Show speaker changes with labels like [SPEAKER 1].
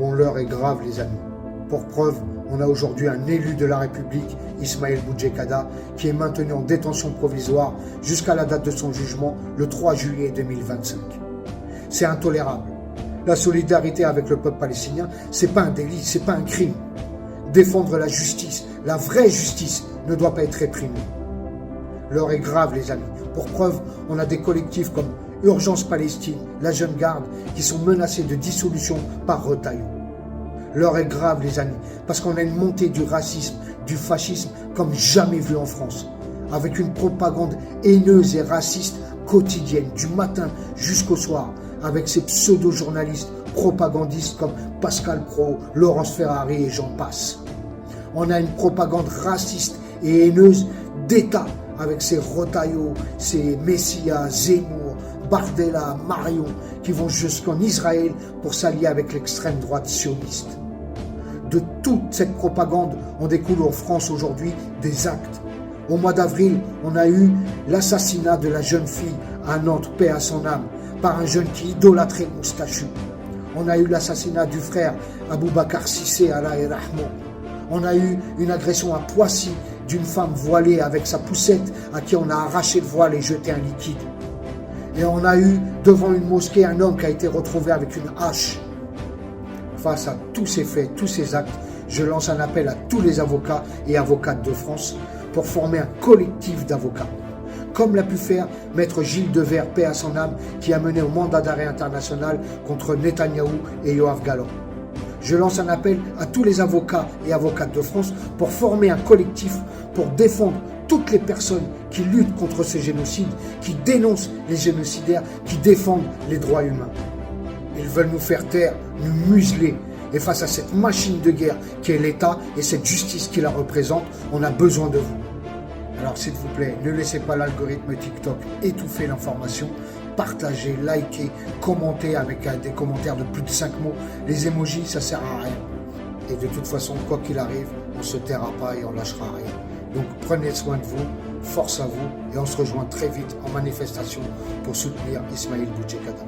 [SPEAKER 1] Bon, l'heure est grave, les amis. Pour preuve, on a aujourd'hui un élu de la République, Ismaël Boudjekada, qui est maintenu en détention provisoire jusqu'à la date de son jugement, le 3 juillet 2025. C'est intolérable. La solidarité avec le peuple palestinien, c'est pas un délit, c'est pas un crime. Défendre la justice, la vraie justice, ne doit pas être réprimée. L'heure est grave, les amis. Pour preuve, on a des collectifs comme Urgence Palestine, la Jeune Garde, qui sont menacés de dissolution par Retailleau. L'heure est grave, les amis, parce qu'on a une montée du racisme, du fascisme, comme jamais vu en France, avec une propagande haineuse et raciste quotidienne, du matin jusqu'au soir, avec ces pseudo-journalistes propagandistes comme Pascal Praud, Laurence Ferrari et j'en passe. On a une propagande raciste et haineuse d'État, avec ces Retailleau, ces Messia, Zemmour, Bardella, Marion, qui vont jusqu'en Israël pour s'allier avec l'extrême droite sioniste. De toute cette propagande, on découle en France aujourd'hui des actes. Au mois d'avril, on a eu l'assassinat de la jeune fille à Nantes, paix à son âme, par un jeune qui idolâtrait Moustachu. On a eu l'assassinat du frère Aboubacar Cissé, Allah et Rahman. On a eu une agression à Poissy d'une femme voilée avec sa poussette à qui on a arraché le voile et jeté un liquide. Et on a eu devant une mosquée un homme qui a été retrouvé avec une hache. Face à tous ces faits, tous ces actes, je lance un appel à tous les avocats et avocates de France pour former un collectif d'avocats. Comme l'a pu faire Maître Gilles Devers, paix à son âme, qui a mené au mandat d'arrêt international contre Netanyahou et Yoav Gallant. Je lance un appel à tous les avocats et avocates de France pour former un collectif pour défendre toutes les personnes qui luttent contre ce génocide, qui dénoncent les génocidaires, qui défendent les droits humains. Ils veulent nous faire taire, nous museler. Et face à cette machine de guerre qui est l'État et cette justice qui la représente, on a besoin de vous. Alors s'il vous plaît, ne laissez pas l'algorithme TikTok étouffer l'information. Partagez, likez, commentez avec des commentaires de plus de 5 mots. Les emojis, ça sert à rien. Et de toute façon, quoi qu'il arrive, on ne se taira pas et on lâchera rien. Donc prenez soin de vous, force à vous, et on se rejoint très vite en manifestation pour soutenir Ismaël Boudjekada.